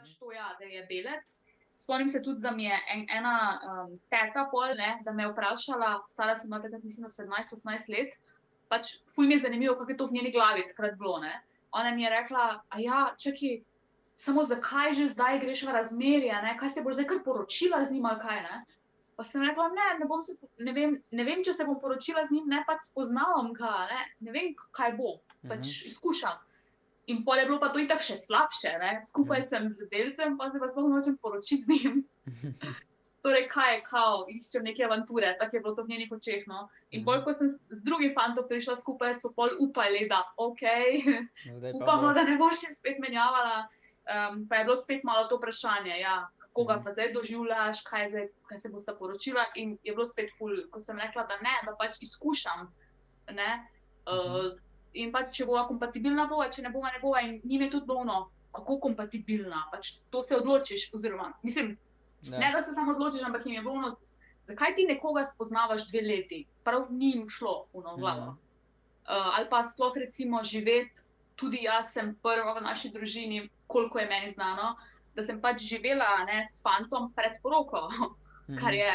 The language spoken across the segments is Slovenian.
pač to, ja, da je belec. Spomnim se tudi, da mi je ena teta pol, ne, da me je vprašala, stara sem bila takrat, mislim, 17-18 let, pač ful mi je zanimivo, kako je to v njeni glavi takrat bilo, ne. Ona mi je rekla, a ja, čakaj, samo zakaj že zdaj greš v razmerje, ne, kaj se boš zdaj kar poročila z njim ali kaj, ne. Pa sem rekla, ne vem, če se bom poročila z njim, ne, pač spoznavam ga, ne vem, kaj bo, pač izkušam. In pol je bilo pa to itak še slabše, ne, skupaj sem z belcem, pa se pa sploh nočem poročiti z njim. Torej, kaj je kao, iščem neke avanture, tako je bilo to v njenih očeh, no. In pol, ko sem z drugim fantom prišla skupaj, so pol upali, da okej, upamo, da ne bo še spet menjavala. Pa je bilo spet malo to vprašanje, ja, kako ga pa zdaj doživljaš, kaj se bosta poročila, in je bilo spet ful, ko sem rekla, da ne, da pač izkušam, ne, in pač, če bova kompatibilna, bova, če ne bova, ne bova, in njim je tudi bilo ono, kako kompatibilna, pač to se odločiš, oziroma, mislim, ne da se samo odločiš, ampak jim je bilo ono, zakaj ti nekoga spoznavaš 2 leti, prav ni jim šlo ono v glavo. Ali pa sploh recimo živeti, tudi jaz sem prva v naši družini, koliko je meni znano, da sem pač živela, ne, s fantom pred poroko, kar je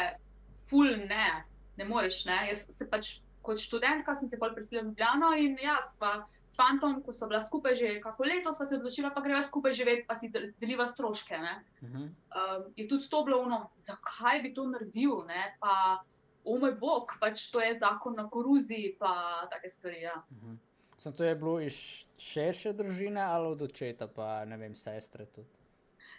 ful, ne moreš, ne, jaz se pač kot študentka sem se pol preselila v Ljubljano in ja, sva s fantom, ko sva bila skupaj že kako leto, sva se odločila, pa greva skupaj živet, pa si deliva stroške, ne. Je tudi to bilo ono, zakaj bi to naredil, ne, pa o moj bog, pač to je zakon na koruzi, pa take stvari, ja. Samo to je bilo iz širše družine ali od očeta pa, ne vem, sestre tudi?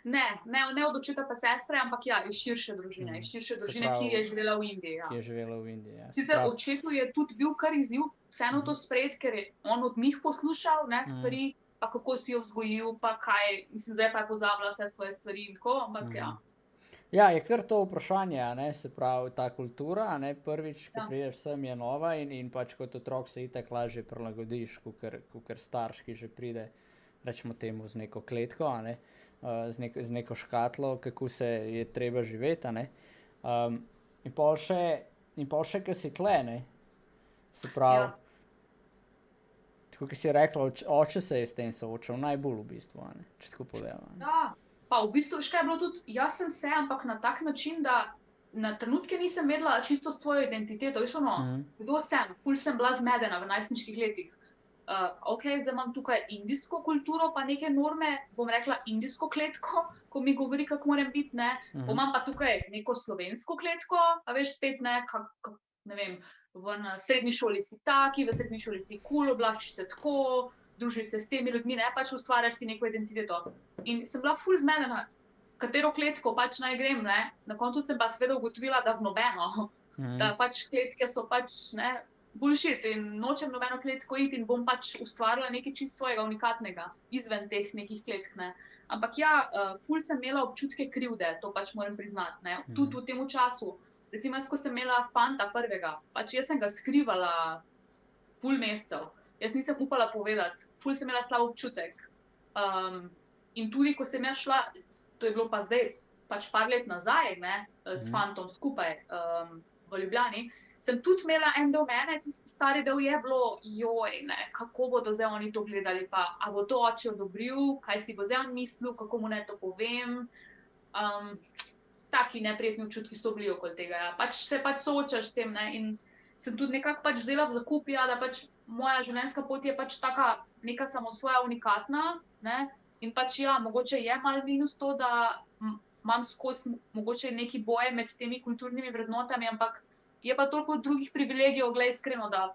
Ne od očeta pa sestre, ampak ja, iz širše družine, ki je živela v Indiji, ja. Ki je živela v Indiji, ja. Sicer očetu je tudi bil kar izziv vseeno to sprejeti, ker je on od njih poslušal, ne, stvari, pa kako si jo vzgojil, pa kaj, mislim, zdaj pa je pozabila vse svoje stvari in tako, ampak ja. Ja, je kar to vprašanje, a ne, se pravi, ta kultura, a ne, prvič, ko prideš sem, je nova in pač kot otrok se itak lažje prilagodiš, kakor starš, ki že pride, recimo temu, z neko kletko, a ne, z neko škatlo, kako se je treba živeti, a ne. In pol še, ko si tule, ne, se pravi, tako kot si rekla, oče se je s tem soočal, najbolj v bistvu, a ne, če tako pogledava. Ja, pa v bistvu, veš kaj je bilo tudi, jaz sem se, ampak na tak način, da na trenutke nisem vedela čisto svojo identiteto, veš ono, kdo sem, ful sem bila zmedena v najstniških letih. Okej, zdaj imam tukaj indijsko kulturo pa neke norme, bom rekla indijsko kletko, ko mi govori, kako moram biti, ne, imam pa tukaj neko slovensko kletko, a veš, spet ne, ne vem, na srednji šoli si taki, v srednji šoli si kul, oblačiš se tako, družiš se s temi ljudmi, ne, pač ustvarjaš si neko identiteto. In sem bila ful zmedena, katero kletko pač naj grem, ne, na koncu sem pa seveda ugotovila, da v nobeno, da pač kletke so pač, ne, bullshit in nočem nobeno kletko iti in bom pač ustvarila nekaj čisto svojega, unikatnega, izven teh nekih kletk, ne. Ampak ja, ful sem imela občutke krivde, to pač moram priznati, ne, tudi v tem času. Recimo jaz, ko sem imela fanta prvega, pač jaz sem ga skrivala ful mesecev. Jaz nisem upala povedati, ful sem imela slab občutek. In tudi, ko sem jaz šla, to je bilo pa zdaj, pač par let nazaj, ne, s fantom skupaj v Ljubljani, sem tudi imela en del mene, tisti stari del je bilo, ne, kako bodo zdaj oni to gledali, pa a bo to oče odobril, kaj si bo zdaj on mislil, kako mu naj to povem. Taki neprijetni občutki so bili okoli tega, ja, pač se pač soočaš s tem, ne, in sem tudi nekako pač vzela v zakup, ja, da pač moja življenjska pot je pač taka neka samosvoja, unikatna, ne, in pač ja, mogoče je malo minus to, da imam skozi mogoče neki boje med temi kulturnimi vrednotami, ampak je pa toliko drugih privilegijev, glej, iskreno, da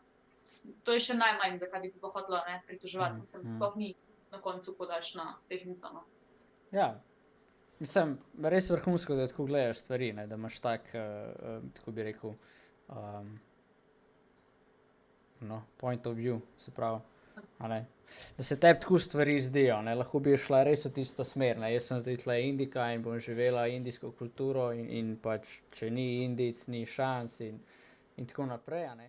to je še najmanj, zakaj bi se pa hotela, ne, pritoževati, mislim, sploh ni na koncu, ko daš na tehtnico, no. Ja, mislim, res vrhunsko, da tako gledaš stvari, ne, da imaš tak, tako bi rekel, point of view, se pravi, a ne, da se tebi tako stvari zdijo, ne, lahko bi šla res v tisto smer, ne, jaz sem zdaj tule Indijka in bom živela indijsko kulturo in pač, če ni Indijec, ni šans in tako naprej, a ne.